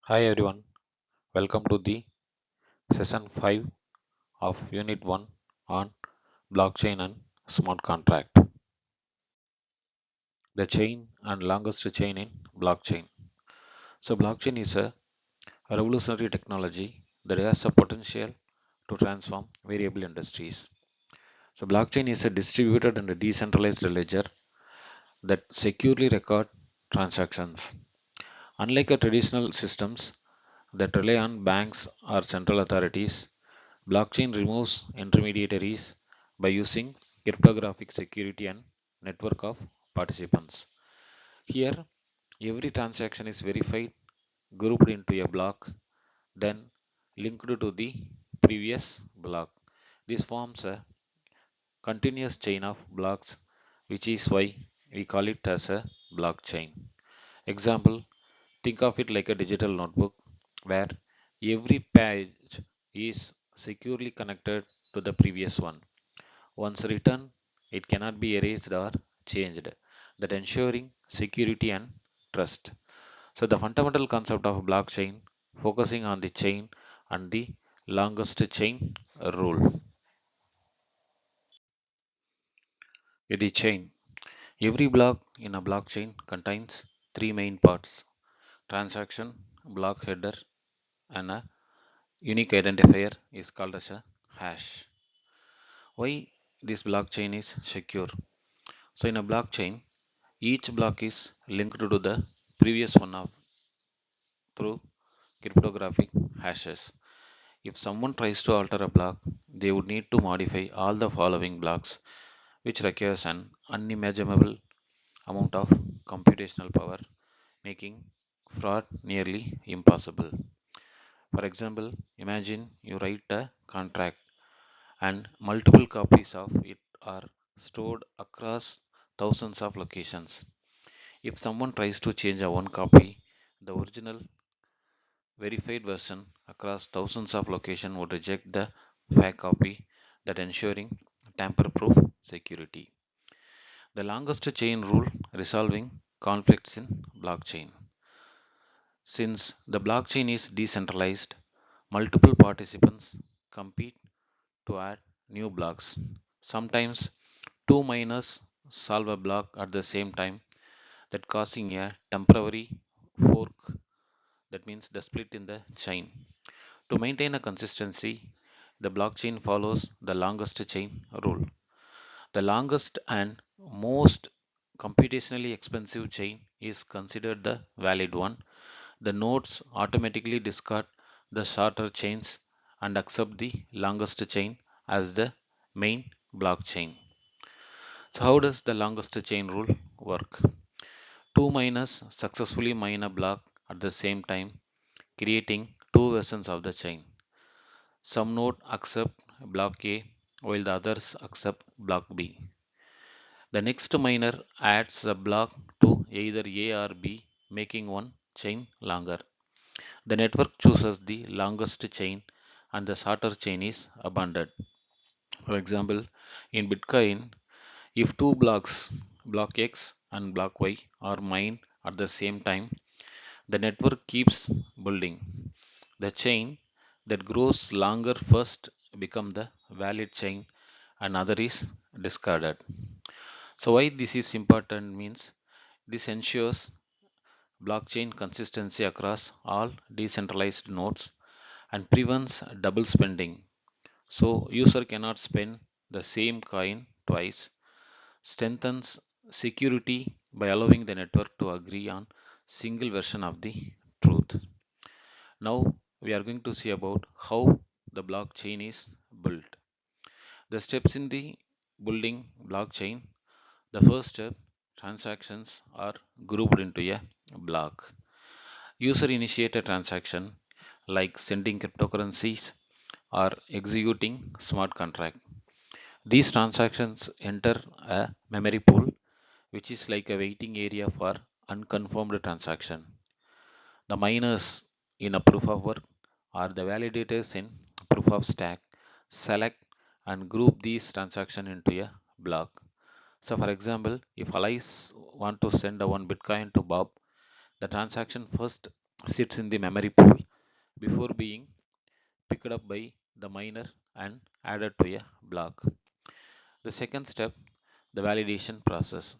Hi everyone, welcome to the session 5 of Unit 1 on blockchain and smart contract. The chain and longest chain in blockchain. So, blockchain is a revolutionary technology that has a potential to transform variable industries. So, blockchain is a distributed and a decentralized ledger that securely record transactions. Unlike a traditional systems that rely on banks or central authorities, blockchain removes intermediaries by using cryptographic security and network of participants. Here, every transaction is verified, grouped into a block, then linked to the previous block. This forms a continuous chain of blocks, which is why we call it as a blockchain. Example, think of it like a digital notebook where every page is securely connected to the previous one. Once written, it cannot be erased or changed, that ensuring security and trust. So the fundamental concept of blockchain focusing on the chain and the longest chain rule. The chain. Every block in a blockchain contains three main parts: transaction, block header, and a unique identifier is called as a hash. Why this blockchain is secure? So in a blockchain, each block is linked to the previous one of through cryptographic hashes. If someone tries to alter a block, they would need to modify all the following blocks, which requires an unimaginable amount of computational power, making fraud nearly impossible. For example, imagine you write a contract and multiple copies of it are stored across thousands of locations. If someone tries to change a one copy, the original verified version across thousands of locations would reject the fake copy, that ensuring tamper-proof security. The longest chain rule resolving conflicts in blockchain. Since the blockchain is decentralized, multiple participants compete to add new blocks. Sometimes two miners solve a block at the same time, that causing a temporary fork, that means the split in the chain. To maintain a consistency, the blockchain follows the longest chain rule. The longest and most computationally expensive chain is considered the valid one. The nodes automatically discard the shorter chains and accept the longest chain as the main blockchain. So how does the longest chain rule work? Two miners successfully mine a block at the same time, creating two versions of the chain. Some node accept block A while the others accept block B. The next miner adds a block to either A or B, making one chain longer. The network chooses the longest chain and the shorter chain is abandoned. For example, in Bitcoin, if two blocks, block X and block Y, are mined at the same time, the network keeps building. The chain that grows longer first become the valid chain and other is discarded. So why this is important means this ensures blockchain consistency across all decentralized nodes and prevents double spending. So user cannot spend the same coin twice, strengthens security by allowing the network to agree on single version of the truth. Now we are going to see about how the blockchain is built. The steps in the building blockchain. The first step, transactions are grouped into a block. User initiate a transaction like sending cryptocurrencies or executing smart contract. These transactions enter a memory pool, which is like a waiting area for unconfirmed transaction. The miners in a proof of work are the validators in proof of stack. Select and group these transactions into a block. So for example, if Alice want to send a one Bitcoin to Bob, the transaction first sits in the memory pool before being picked up by the miner and added to a block. The second step, the validation process.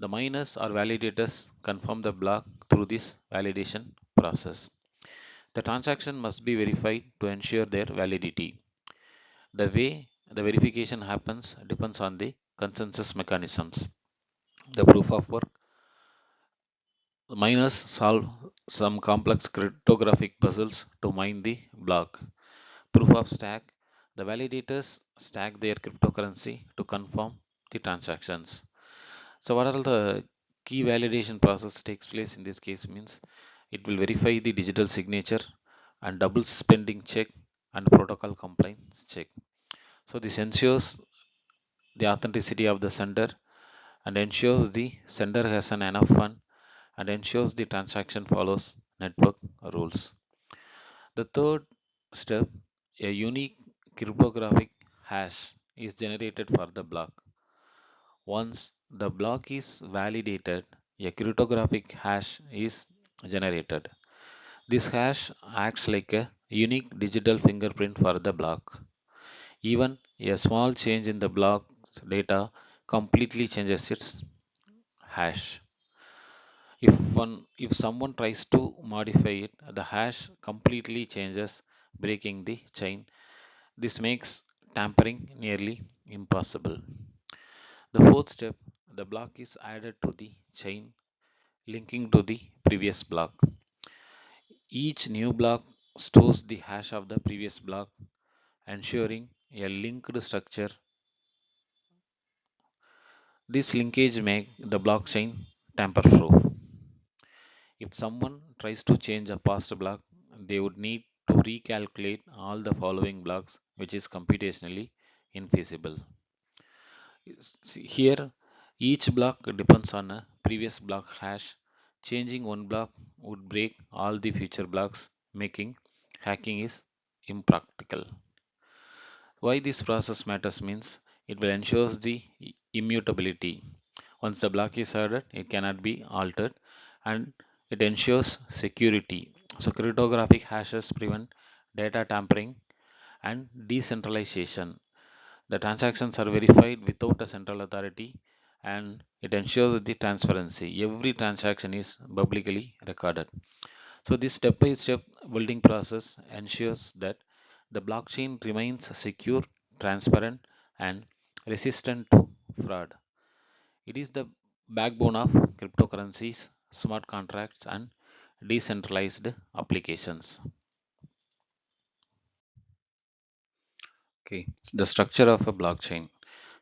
The miners or validators confirm the block through this validation process. The transaction must be verified to ensure their validity. The way the verification happens depends on the consensus mechanisms. The proof of work. The miners solve some complex cryptographic puzzles to mine the block. Proof of stack. The validators stack their cryptocurrency to confirm the transactions. So what are the key validation process takes place in this case means it will verify the digital signature and double spending check and protocol compliance check. So this ensures the authenticity of the sender and ensures the sender has an enough fund and ensures the transaction follows network rules. The third step, a unique cryptographic hash is generated for the block. Once the block is validated, a cryptographic hash is generated. This hash acts like a unique digital fingerprint for the block. Even a small change in the block's data completely changes its hash. If someone tries to modify it, the hash completely changes, breaking the chain. This makes tampering nearly impossible. The fourth step, the block is added to the chain linking to the previous block. Each new block stores the hash of the previous block, ensuring a linked structure. This linkage makes the blockchain tamper-proof. If someone tries to change a past block, they would need to recalculate all the following blocks, which is computationally infeasible. Here, each block depends on a previous block hash. Changing one block would break all the future blocks, making hacking is impractical. Why this process matters means it will ensure the immutability. Once the block is added, it cannot be altered and it ensures security. So cryptographic hashes prevent data tampering and decentralization. The transactions are verified without a central authority and it ensures the transparency. Every transaction is publicly recorded. So this step-by-step building process ensures that the blockchain remains secure, transparent, and resistant to fraud. It is the backbone of cryptocurrencies, smart contracts, and decentralized applications. Okay, the structure of a blockchain.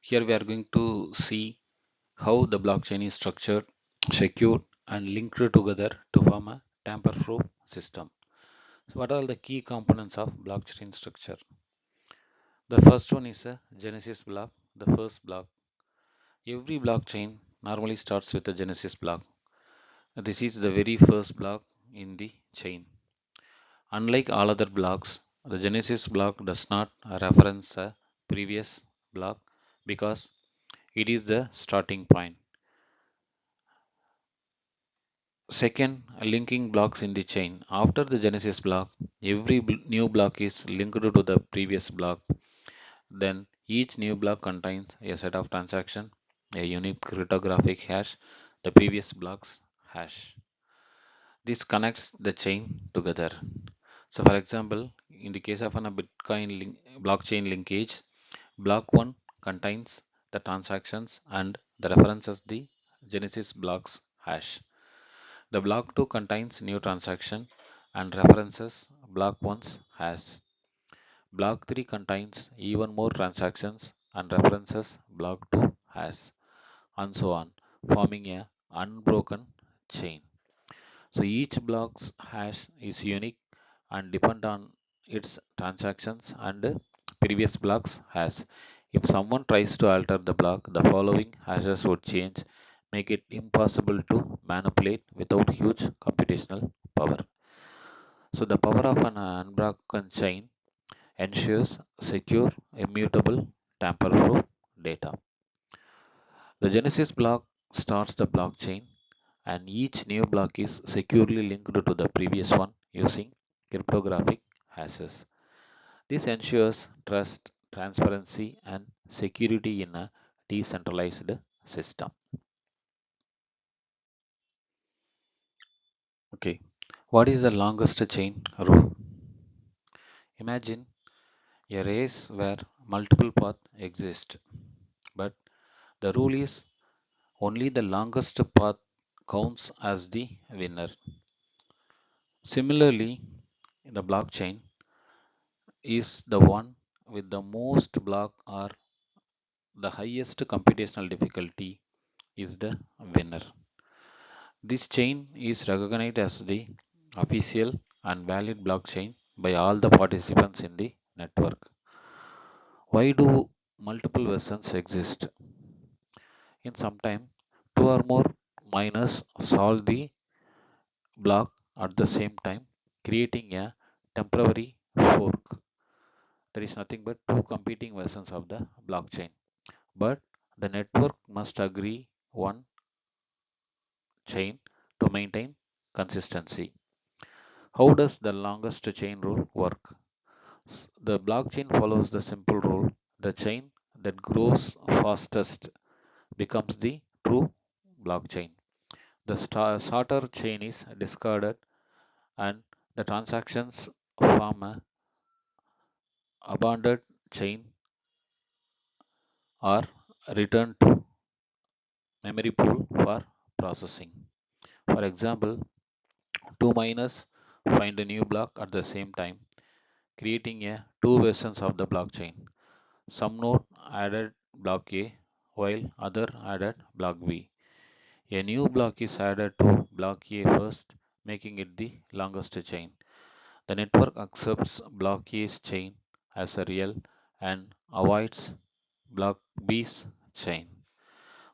Here we are going to see how the blockchain is structured, secured, and linked together to form a tamper-proof system. So, what are the key components of blockchain structure? The first one is a genesis block, the first block. Every blockchain normally starts with a genesis block. This is the very first block in the chain. Unlike all other blocks, the genesis block does not reference a previous block because it is the starting point. Second, linking blocks in the chain. After the genesis block, every new block is linked to the previous block. Then each new block contains a set of transactions, a unique cryptographic hash, the previous block's hash. This connects the chain together. So, for example, in the case of a blockchain linkage, block 1 contains the transactions and the references the genesis block's hash. The block 2 contains new transaction and references block 1's hash. Block 3 contains even more transactions and references block 2 hash, and so on, forming a unbroken chain. So each block's hash is unique and depend on its transactions and previous block's hash. If someone tries to alter the block, the following hashes would change, make it impossible to manipulate without huge computational power. So the power of an unbroken chain ensures secure, immutable, tamper-proof data. The Genesis block starts the blockchain and each new block is securely linked to the previous one using cryptographic hashes. This ensures trust, transparency, and security in a decentralized system. Okay, what is the longest chain rule? Imagine a race where multiple paths exist, but the rule is only the longest path counts as the winner. Similarly, in the blockchain is the one with the most block or the highest computational difficulty is the winner. This chain is recognized as the official and valid blockchain by all the participants in the network. Why do multiple versions exist? In some time, two or more miners solve the block at the same time, creating a temporary fork. There is nothing but two competing versions of the blockchain. But the network must agree one chain to maintain consistency. How does the longest chain rule work? The blockchain follows the simple rule: the chain that grows fastest becomes the true blockchain. The shorter chain is discarded and the transactions form a abandoned chain are returned to memory pool for processing. For example, two miners find a new block at the same time, creating a two versions of the blockchain. Some node added block A while other added block B. A new block is added to block A first, making it the longest chain. The network accepts block A's chain as a real and avoids block B's chain.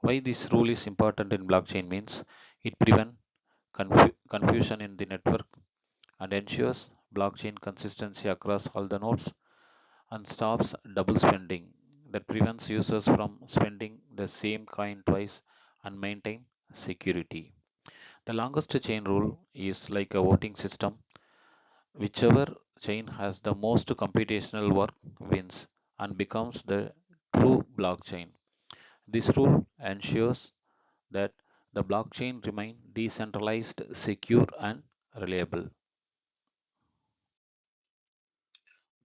Why this rule is important in blockchain means it prevents confusion in the network and ensures blockchain consistency across all the nodes and stops double spending that prevents users from spending the same coin twice and maintain security. The longest chain rule is like a voting system. Whichever chain has the most computational work wins and becomes the true blockchain. This rule ensures that the blockchain remain decentralized, secure and reliable.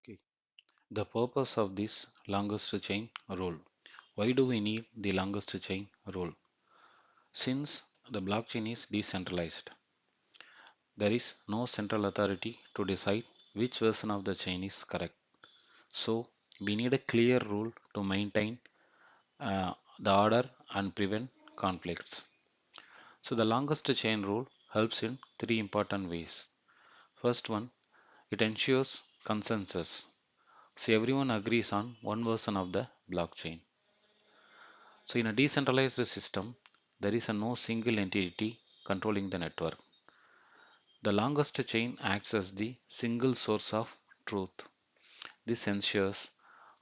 Okay. The purpose of this longest chain rule. Why do we need the longest chain rule? Since the blockchain is decentralized, there is no central authority to decide which version of the chain is correct. So, we need a clear rule to maintain the order and prevent conflicts. So, the longest chain rule helps in three important ways. First one, it ensures consensus. So, everyone agrees on one version of the blockchain. So, in a decentralized system, there is no single entity controlling the network. The longest chain acts as the single source of truth. This ensures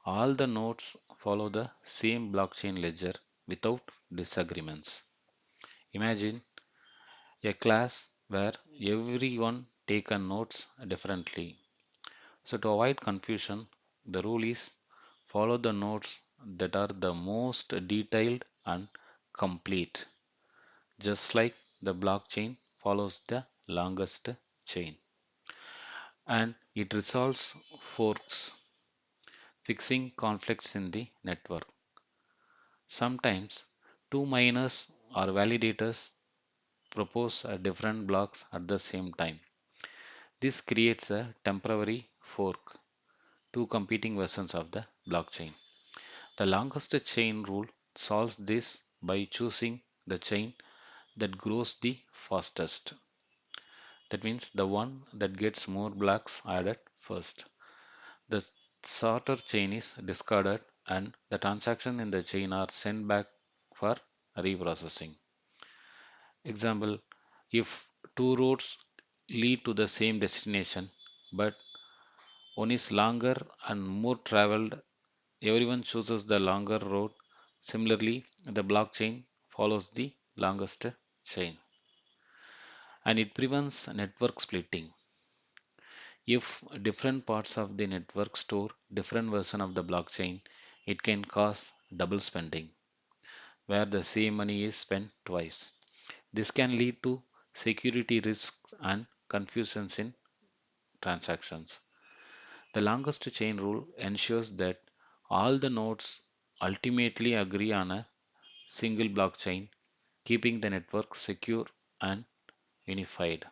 all the nodes follow the same blockchain ledger without disagreements. Imagine a class where everyone takes notes differently. So to avoid confusion, the rule is follow the nodes that are the most detailed and complete, just like the blockchain follows the longest chain. And it resolves forks, fixing conflicts in the network. Sometimes two miners or validators propose different blocks at the same time. This creates a temporary fork, two competing versions of the blockchain. The longest chain rule solves this by choosing the chain that grows the fastest. That means the one that gets more blocks added first. The shorter chain is discarded and the transactions in the chain are sent back for reprocessing. Example, if two roads lead to the same destination but one is longer and more traveled, everyone chooses the longer road. Similarly, the blockchain follows the longest chain. and it prevents network splitting. If different parts of the network store different version of the blockchain, it can cause double spending, where the same money is spent twice. This can lead to security risks and confusions in transactions. The longest chain rule ensures that all the nodes ultimately agree on a single blockchain, keeping the network secure and unified.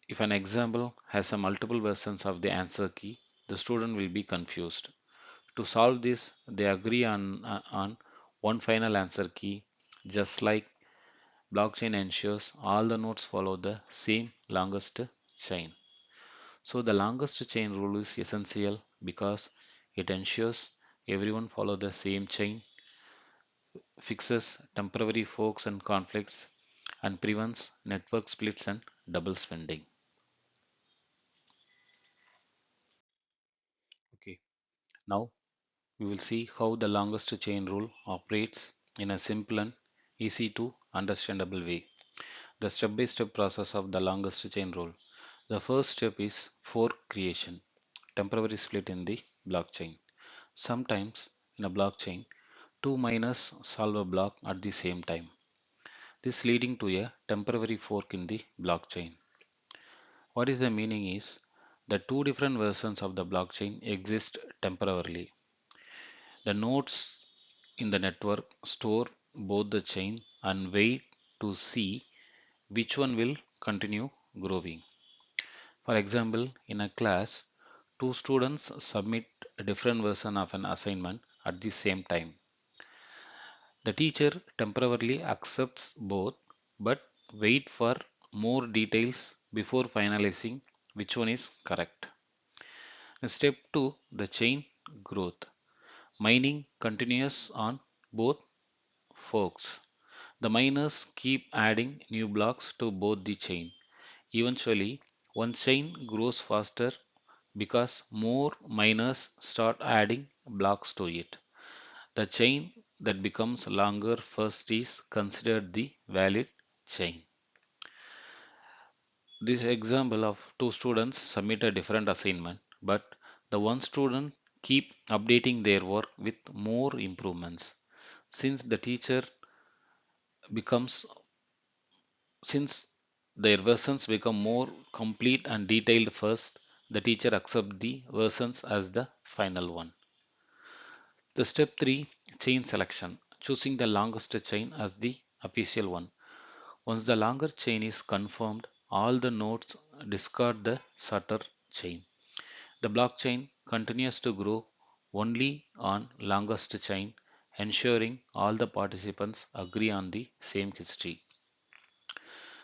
If an example has a multiple versions of the answer key, the student will be confused. To solve this, they agree on one final answer key, just like blockchain ensures all the nodes follow the same longest chain. So the longest chain rule is essential because it ensures everyone follow the same chain, fixes temporary forks and conflicts, and prevents network splits and double spending. Okay, now we will see how the longest chain rule operates in a simple and easy to understandable way. The step-by-step process of the longest chain rule. The first step is fork creation, temporary split in the blockchain. Sometimes in a blockchain, two miners solve a block at the same time. This leading to a temporary fork in the blockchain. What is the meaning is the two different versions of the blockchain exist temporarily. The nodes in the network store both the chain and wait to see which one will continue growing. For example, in a class, two students submit a different version of an assignment at the same time. The teacher temporarily accepts both but wait for more details before finalizing which one is correct. Step 2, the chain growth. Mining continues on both forks. The miners keep adding new blocks to both the chain. Eventually, one chain grows faster because more miners start adding blocks to it. The chain that becomes longer first is considered the valid chain. This example of two students submit a different assignment, but the one student keep updating their work with more improvements. Since the teacher becomes since their versions become more complete and detailed first, the teacher accepts the versions as the final one. The step 3, chain selection, choosing the longest chain as the official one. Once the longer chain is confirmed, all the nodes discard the shorter chain. The blockchain continues to grow only on longest chain, ensuring all the participants agree on the same history.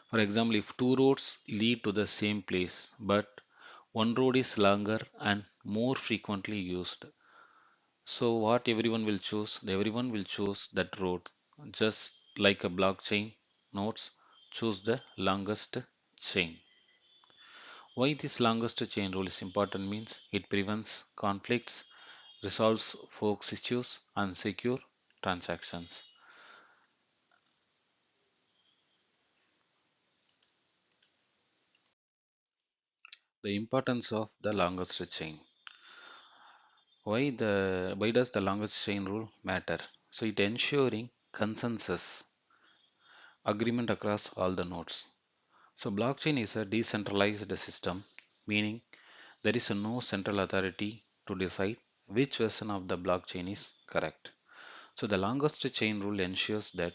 For example, if two roads lead to the same place, but one road is longer and more frequently used, so what everyone will choose? Everyone will choose that road, just like a blockchain nodes choose the longest chain. Why this longest chain rule is important means it prevents conflicts, resolves forks issues, and secure transactions. The importance of the longest chain. Why does the longest chain rule matter? So it ensuring consensus agreement across all the nodes. So blockchain is a decentralized system, meaning there is no central authority to decide which version of the blockchain is correct. So the longest chain rule ensures that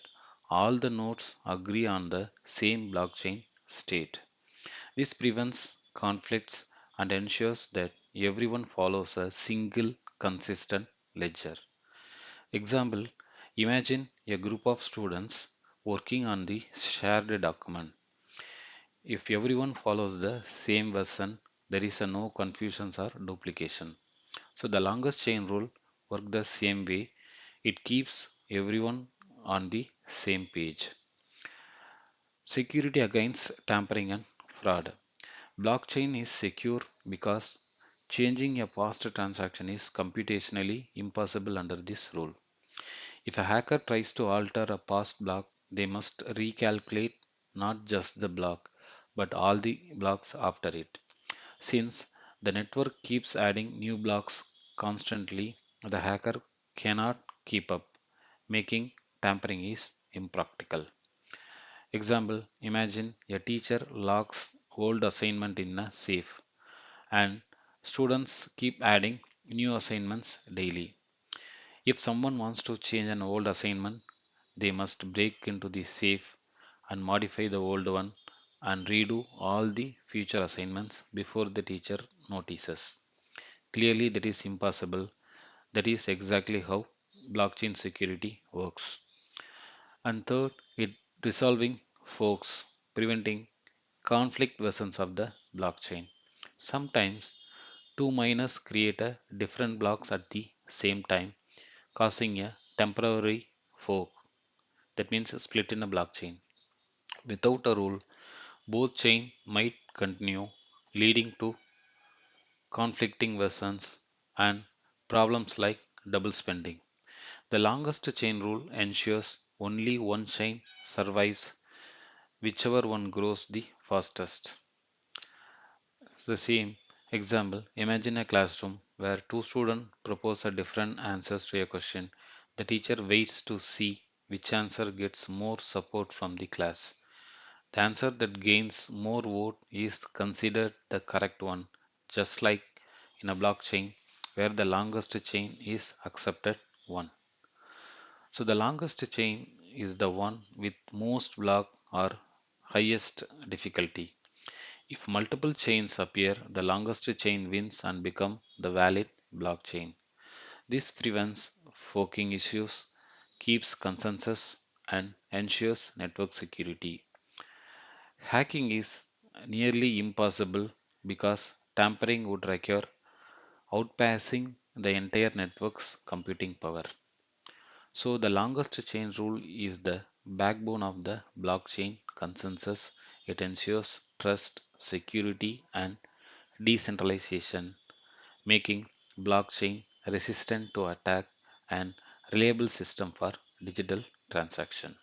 all the nodes agree on the same blockchain state. This prevents conflicts and ensures that everyone follows a single consistent ledger. Example, imagine a group of students working on the shared document. If everyone follows the same version, there is no confusions or duplication. So the longest chain rule works the same way. It keeps everyone on the same page. Security against tampering and fraud. Blockchain is secure because changing a past transaction is computationally impossible under this rule. If a hacker tries to alter a past block, they must recalculate not just the block, but all the blocks after it. Since the network keeps adding new blocks constantly, the hacker cannot keep up, making tampering is impractical. Example, imagine a teacher locks old assignment in a safe and students keep adding new assignments daily. If someone wants to change an old assignment, they must break into the safe and modify the old one and redo all the future assignments before the teacher notices. Clearly, that is impossible. That is exactly how blockchain security works. And third, it resolving forks, preventing conflict versions of the blockchain. Sometimes two miners create a different blocks at the same time, causing a temporary fork. That means a split in a blockchain. Without a rule, both chain might continue, leading to conflicting versions and problems like double spending. The longest chain rule ensures only one chain survives, whichever one grows the fastest. The same example, imagine a classroom where two students propose a different answers to a question. The teacher waits to see which answer gets more support from the class. The answer that gains more vote is considered the correct one, just like in a blockchain where the longest chain is accepted one. So the longest chain is the one with most block or highest difficulty. If multiple chains appear, the longest chain wins and become the valid blockchain. This prevents forking issues, keeps consensus, and ensures network security. Hacking is nearly impossible because tampering would require outpassing the entire network's computing power. So, the longest chain rule is the backbone of the blockchain consensus. It ensures trust, security, and decentralization, making blockchain resistant to attack and reliable system for digital transaction.